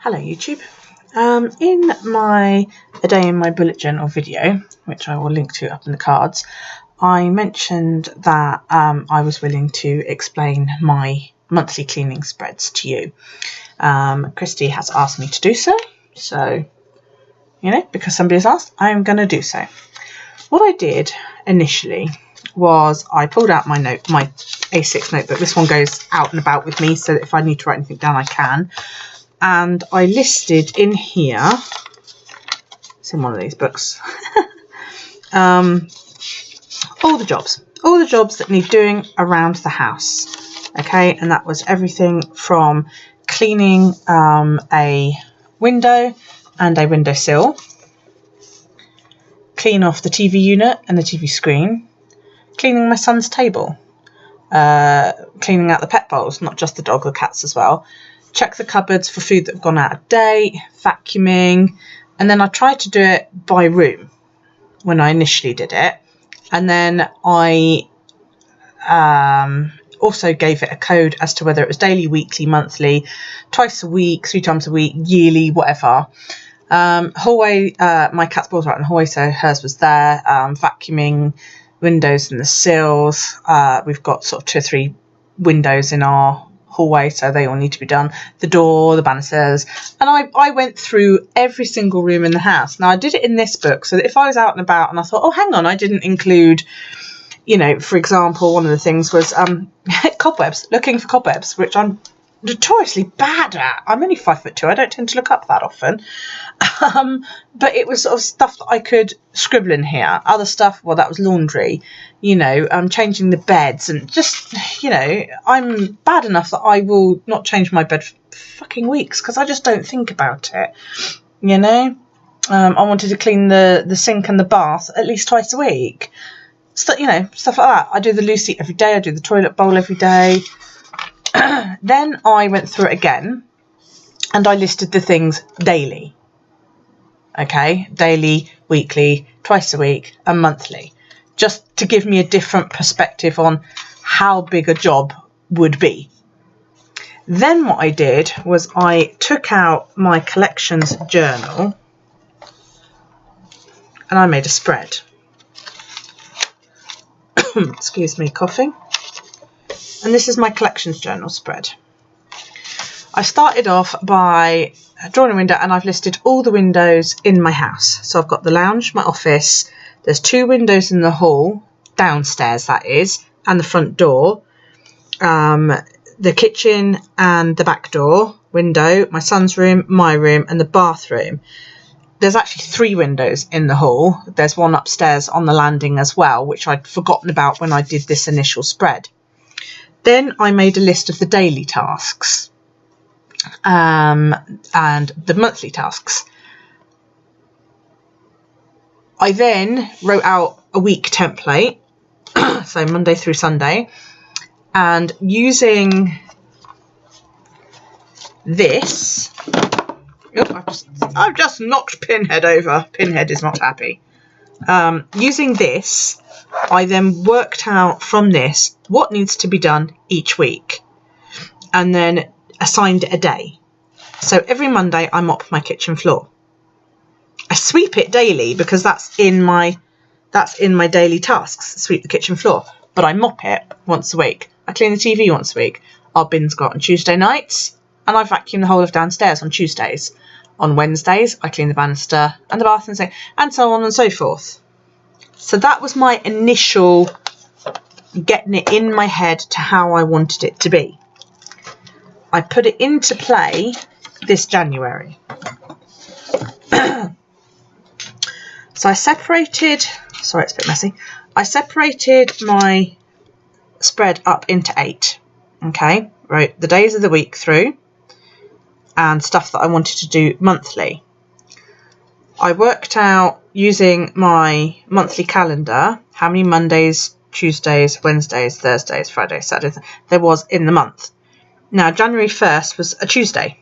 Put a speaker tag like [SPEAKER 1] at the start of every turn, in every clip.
[SPEAKER 1] Hello YouTube. In my A Day in My Bullet Journal video, which I will link to up in the cards, I mentioned that I was willing to explain my monthly cleaning spreads to you. Christy has asked me to do so, so, you know, because somebody's asked, I'm going to do so. What I did initially was I pulled out my A6 notebook. This one goes out and about with me, so that if I need to write anything down, I can. And I listed in here, it's in one of these books, all the jobs that need doing around the house. Okay, and that was everything from cleaning a window and a windowsill, clean off the TV unit and the TV screen, cleaning my son's table, cleaning out the pet bowls, not just the dog, the cats as well, check the cupboards for food that have gone out of date, vacuuming, and then I tried to do it by room when I initially did it, and then I also gave it a code as to whether it was daily, weekly, monthly, twice a week, 3 times a week, yearly, whatever. Hallway, my cat's balls are out in the hallway, so hers was there. Vacuuming windows and the sills. We've got sort of 2 or 3 windows in our hallway, so they all need to be done. The door, the banisters, and I went through every single room in the house. Now I did it in this book so that if I was out and about and I thought, oh hang on, I didn't include, you know, for example, one of the things was cobwebs, looking for cobwebs, which I'm notoriously bad at. I'm only 5'2", I don't tend to look up that often. But it was sort of stuff that I could scribble in here. Other stuff, well, that was laundry, you know, changing the beds, and just, you know, I'm bad enough that I will not change my bed for fucking weeks because I just don't think about it, you know. I wanted to clean the sink and the bath at least twice a week. So, you know, stuff like that. I do the loo seat every day. I do the toilet bowl every day. Then I went through it again and I listed the things daily. Okay, daily, weekly, twice a week and monthly, just to give me a different perspective on how big a job would be. Then what I did was I took out my collections journal and I made a spread. Excuse me, coughing. And this is my collections journal spread. I started off by drawing a window and I've listed all the windows in my house. So I've got the lounge, my office, there's 2 windows in the hall, downstairs that is, and the front door, the kitchen and the back door window, my son's room, my room and the bathroom. There's actually 3 windows in the hall. There's one upstairs on the landing as well, which I'd forgotten about when I did this initial spread. Then I made a list of the daily tasks and the monthly tasks. I then wrote out a week template, so Monday through Sunday, and using this, I've just knocked Pinhead over. Pinhead is not happy. Using this, I then worked out from this what needs to be done each week and then assigned it a day. So every Monday I mop my kitchen floor. I sweep it daily because that's in my daily tasks, sweep the kitchen floor, but I mop it once a week. I clean the TV once a week. Our bins go out on Tuesday nights and I vacuum the whole of downstairs on Tuesdays. On Wednesdays I clean the banister and the bath and so on and so forth. So that was my initial getting it in my head to how I wanted it to be. I put it into play this January. So I separated, sorry it's a bit messy, I separated my spread up into 8. Okay, wrote the days of the week through and stuff that I wanted to do monthly. I worked out using my monthly calendar how many Mondays, Tuesdays, Wednesdays, Thursdays, Fridays, Saturdays there was in the month. Now January 1st was a Tuesday,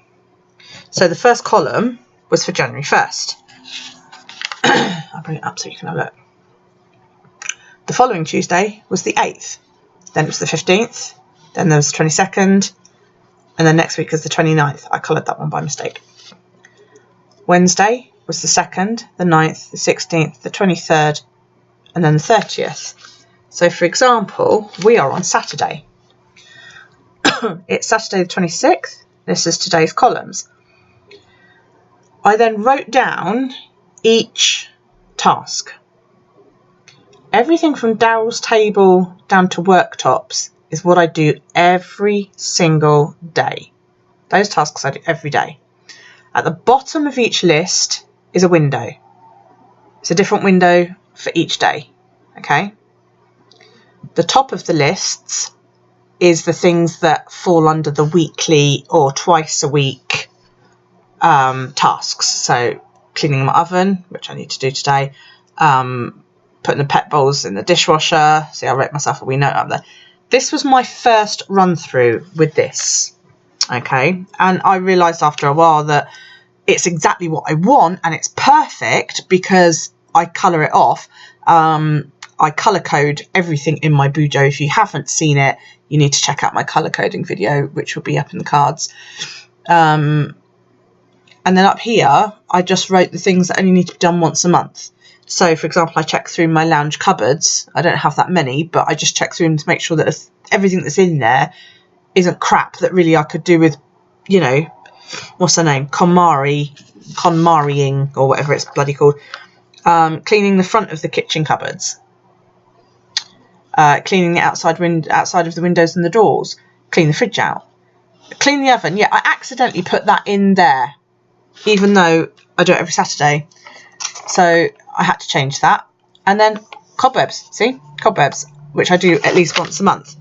[SPEAKER 1] so the first column was for January 1st. I'll bring it up so you can have a look. The following Tuesday was the 8th, then it was the 15th, then there was the 22nd, and then next week is the 29th. I coloured that one by mistake. Wednesday was the 2nd, the 9th, the 16th, the 23rd, and then the 30th. So, for example, we are on Saturday. It's Saturday the 26th. This is today's columns. I then wrote down each task. Everything from Daryl's table down to worktops is what I do every single day. Those tasks I do every day. At the bottom of each list is a window. It's a different window for each day. Okay. The top of the lists is the things that fall under the weekly or twice a week tasks. So cleaning my oven, which I need to do today, putting the pet bowls in the dishwasher. See, I wrote myself a wee note up there. This was my first run through with this. Okay. And I realised after a while that it's exactly what I want and it's perfect because I colour it off. I colour code everything in my Bujo. If you haven't seen it, you need to check out my colour coding video, which will be up in the cards. And then up here, I just wrote the things that only need to be done once a month. So, for example, I check through my lounge cupboards. I don't have that many, but I just check through them to make sure that everything that's in there isn't crap that really I could do with, you know, what's her name? KonMariing, or whatever it's bloody called. Cleaning the front of the kitchen cupboards. Cleaning the outside of the windows and the doors. Clean the fridge out. Clean the oven. Yeah, I accidentally put that in there, even though I do it every Saturday. So I had to change that. And then cobwebs. See? Cobwebs, which I do at least once a month.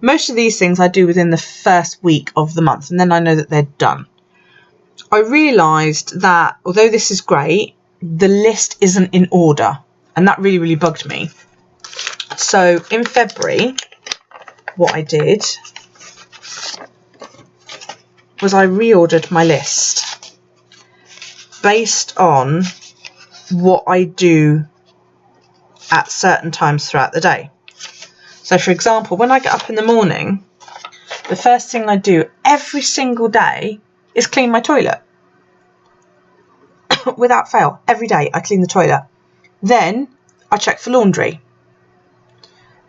[SPEAKER 1] Most of these things I do within the first week of the month, and then I know that they're done. I realised that although this is great, the list isn't in order, and that really, really bugged me. So in February, what I did was I reordered my list based on what I do at certain times throughout the day. So, for example, when I get up in the morning, the first thing I do every single day is clean my toilet. Without fail, every day I clean the toilet. Then I check for laundry.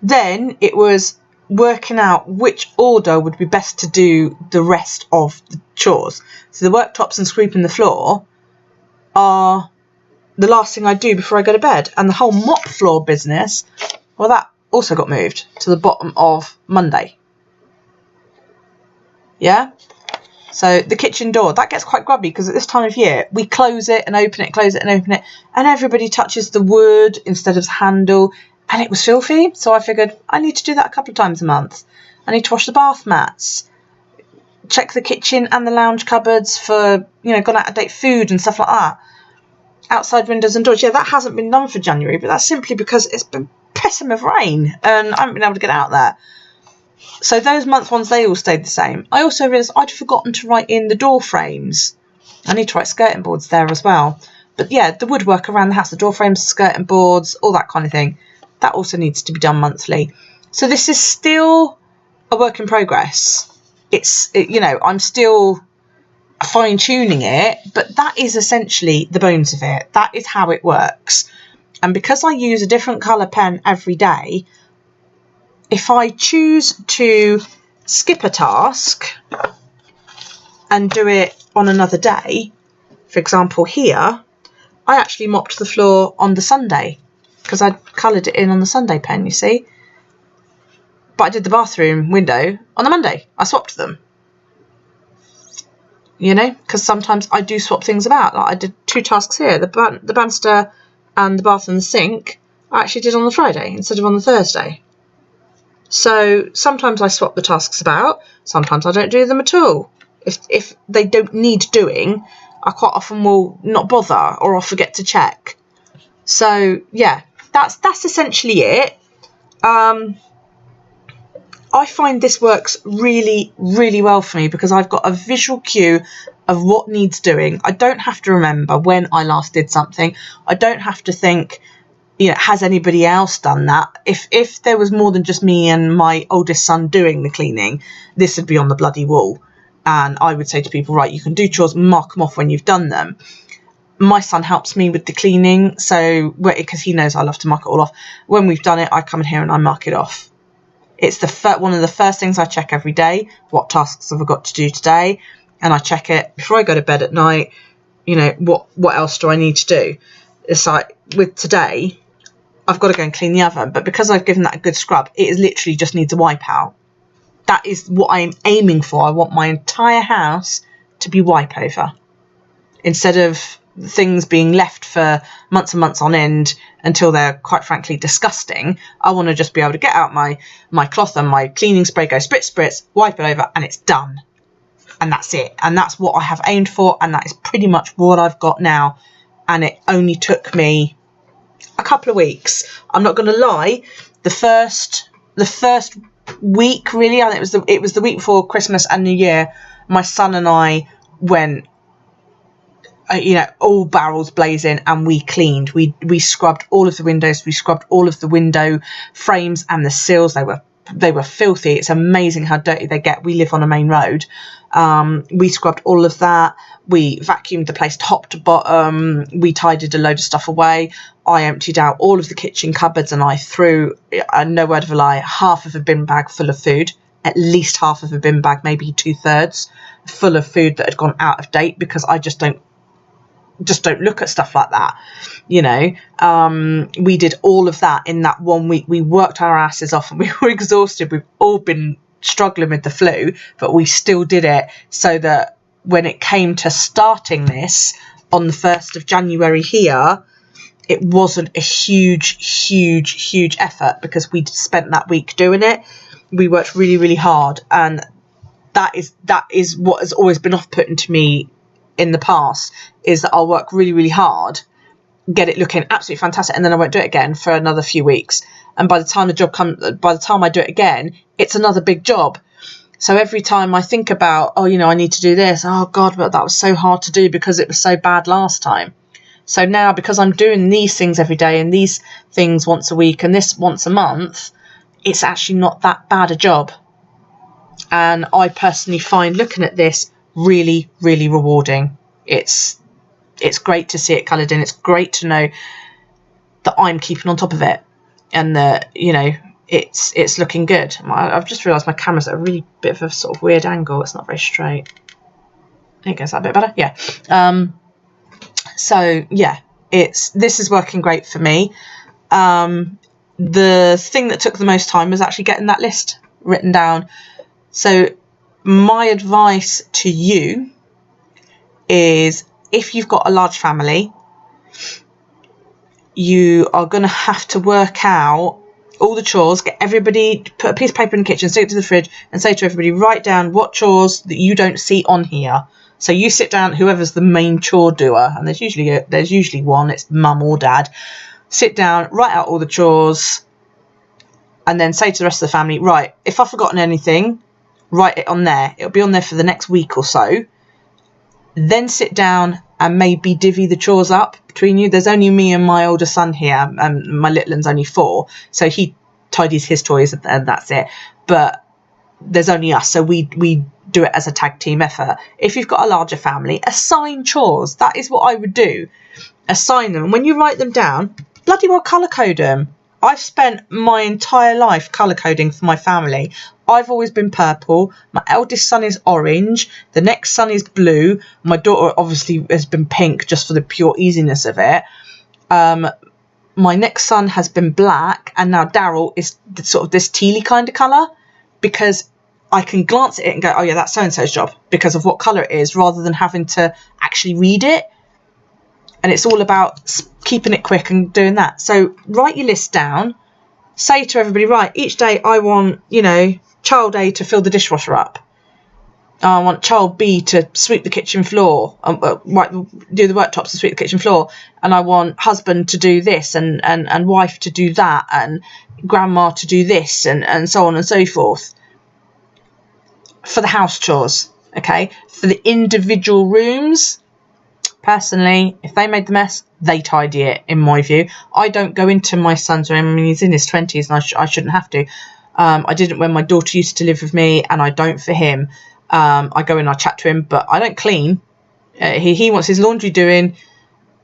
[SPEAKER 1] Then it was working out which order would be best to do the rest of the chores. So the worktops and sweeping the floor are the last thing I do before I go to bed. And the whole mop floor business, well, that also got moved to the bottom of Monday. Yeah? So the kitchen door, that gets quite grubby because at this time of year, we close it and open it, close it and open it. And everybody touches the wood instead of the handle. And it was filthy. So I figured I need to do that a couple of times a month. I need to wash the bath mats. Check the kitchen and the lounge cupboards for, you know, gone out of date food and stuff like that. Outside windows and doors. Yeah, that hasn't been done for January, but that's simply because it's been pissing with rain and I haven't been able to get out there. So those month ones, they all stayed the same. I also realised I'd forgotten to write in the door frames. I need to write skirting boards there as well. But yeah, the woodwork around the house, the door frames, skirting boards, all that kind of thing. That also needs to be done monthly. So this is still a work in progress. You know, I'm still fine-tuning it, but that is essentially the bones of it. That is how it works. And because I use a different colour pen every day, if I choose to skip a task and do it on another day, for example here, I actually mopped the floor on the Sunday because I'd coloured it in on the Sunday pen, you see. But I did the bathroom window on the Monday. I swapped them. You know, because sometimes I do swap things about. Like I did 2 tasks here. The banister and the bath and the sink I actually did on the Friday instead of on the Thursday. So sometimes I swap the tasks about. Sometimes I don't do them at all. If they don't need doing, I quite often will not bother or I'll forget to check. So yeah, that's essentially it. I find this works really, really well for me because I've got a visual cue of what needs doing. I don't have to remember when I last did something. I don't have to think, you know, has anybody else done that? If there was more than just me and my oldest son doing the cleaning, this would be on the bloody wall. And I would say to people, right, you can do chores, mark them off when you've done them. My son helps me with the cleaning, so because he knows I love to mark it all off. When we've done it, I come in here and I mark it off. It's one of the first things I check every day. What tasks have I got to do today? And I check it before I go to bed at night. You know, what else do I need to do? It's like with today, I've got to go and clean the oven, but because I've given that a good scrub, it is literally just needs a wipe out. That is what I'm aiming for. I want my entire house to be wipe over, instead of things being left for months and months on end until they're quite frankly disgusting. I want to just be able to get out my cloth and my cleaning spray, go spritz, wipe it over, and it's done. And that's it. And that's what I have aimed for, and that is pretty much what I've got now. And it only took me a couple of weeks. I'm not going to lie. The first week, really, I think it was the week before Christmas and New Year, my son and I went, all barrels blazing, and we cleaned. We scrubbed all of the windows. We scrubbed all of the window frames and the sills. They were filthy. It's amazing how dirty they get. We live on a main road. We scrubbed all of that. We vacuumed the place top to bottom. We tidied a load of stuff away. I emptied out all of the kitchen cupboards, and I threw, no word of a lie, half of a bin bag full of food. At least half of a bin bag, maybe 2/3 full of food that had gone out of date, because I just don't look at stuff like that. We did all of that in that 1 week. We worked our asses off and we were exhausted. We've all been struggling with the flu, but we still did it, so that when it came to starting this on the 1st of January here, it wasn't a huge effort, because we'd spent that week doing it. We worked really, really hard, and that is what has always been off-putting to me in the past, is that I'll work really, really hard, get it looking absolutely fantastic, and then I won't do it again for another few weeks. And by the time I do it again, it's another big job. So every time I think about, I need to do this, oh God, but that was so hard to do because it was so bad last time. So now, because I'm doing these things every day and these things once a week and this once a month, it's actually not that bad a job. And I personally find looking at this really, really rewarding. It's great to see it coloured in. It's great to know that I'm keeping on top of it, and that, it's looking good. I've just realised my camera's at a really bit of a sort of weird angle. It's not very straight. There you go, is that a bit better? Yeah. So yeah, this is working great for me. The thing that took the most time was actually getting that list written down. So my advice to you is, if you've got a large family, you are going to have to work out all the chores, get everybody, put a piece of paper in the kitchen, stick it to the fridge, and say to everybody, write down what chores that you don't see on here. So you sit down, whoever's the main chore doer, and there's usually one, it's mum or dad, sit down, write out all the chores, and then say to the rest of the family, right, if I've forgotten anything, write it on there. It'll be on there for the next week or so. Then sit down and maybe divvy the chores up between you. There's only me and my older son here, and my little one's only 4, so he tidies his toys and that's it. But there's only us, so we do it as a tag team effort. If you've got a larger family, assign chores. That is what I would do. Assign them. And when you write them down, bloody well colour code them. I've spent my entire life colour coding for my family. I've always been purple. My eldest son is orange. The next son is blue. My daughter obviously has been pink, just for the pure easiness of it. My next son has been black, and now Daryl is sort of this tealy kind of colour, because I can glance at it and go, oh yeah, that's so-and-so's job, because of what colour it is, rather than having to actually read it. And it's all about keeping it quick and doing that. So write your list down. Say to everybody, right, each day I want, child A to fill the dishwasher up. I want child B to sweep the kitchen floor, do the worktops and sweep the kitchen floor. And I want husband to do this, and wife to do that, and grandma to do this, and so on and so forth. For the house chores, okay? For the individual rooms, personally, if they made the mess, they tidy it, in my view. I don't go into my son's room. I mean, he's in his 20s, and I shouldn't have to. I didn't when my daughter used to live with me, and I don't for him. I go in, I chat to him, but I don't clean. He wants his laundry doing.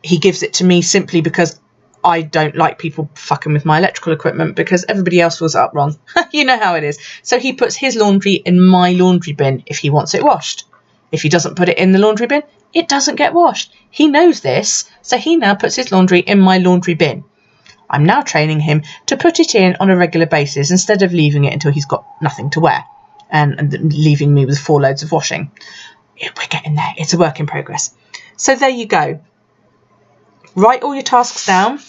[SPEAKER 1] he gives it to me simply because I don't like people fucking with my electrical equipment because everybody else fills it up wrong. You know how it is. So he puts his laundry in my laundry bin if he wants it washed. If he doesn't put it in the laundry bin, it doesn't get washed. He knows this, so he now puts his laundry in my laundry bin. I'm now training him to put it in on a regular basis instead of leaving it until he's got nothing to wear and leaving me with 4 loads of washing. We're getting there. It's a work in progress. So there you go. Write all your tasks down.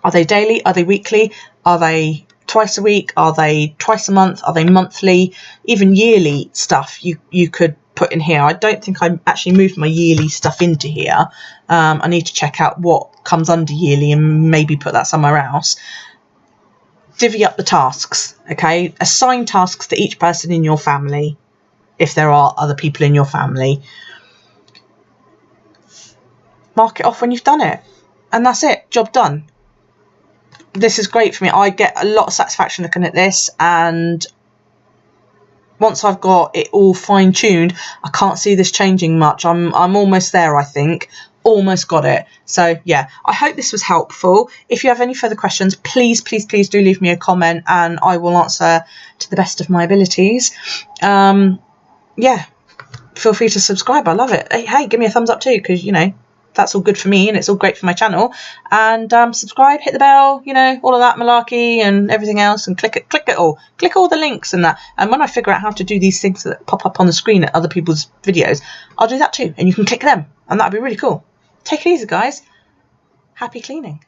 [SPEAKER 1] Are they daily? Are they weekly? Are they twice a week? Are they twice a month? Are they monthly? Even yearly stuff you could put in here. I don't think I actually moved my yearly stuff into here. I need to check out what comes under yearly and maybe put that somewhere else. Divvy up the tasks, okay? Assign tasks to each person in your family if there are other people in your family. Mark it off when you've done it. And that's it. Job done. This is great for me. I get a lot of satisfaction looking at this, and once I've got it all fine-tuned, I can't see this changing much. I'm almost there, I think. Almost got it. So yeah, I hope this was helpful. If you have any further questions, please do leave me a comment and I will answer to the best of my abilities. Yeah, feel free to subscribe. I love it. Hey, give me a thumbs up too, because, you know, that's all good for me and it's all great for my channel. And subscribe, hit the bell, you know, all of that malarkey and everything else, and click it all. Click all the links and that. And when I figure out how to do these things that pop up on the screen at other people's videos, I'll do that too. And you can click them, and that'd be really cool. Take it easy, guys. Happy cleaning.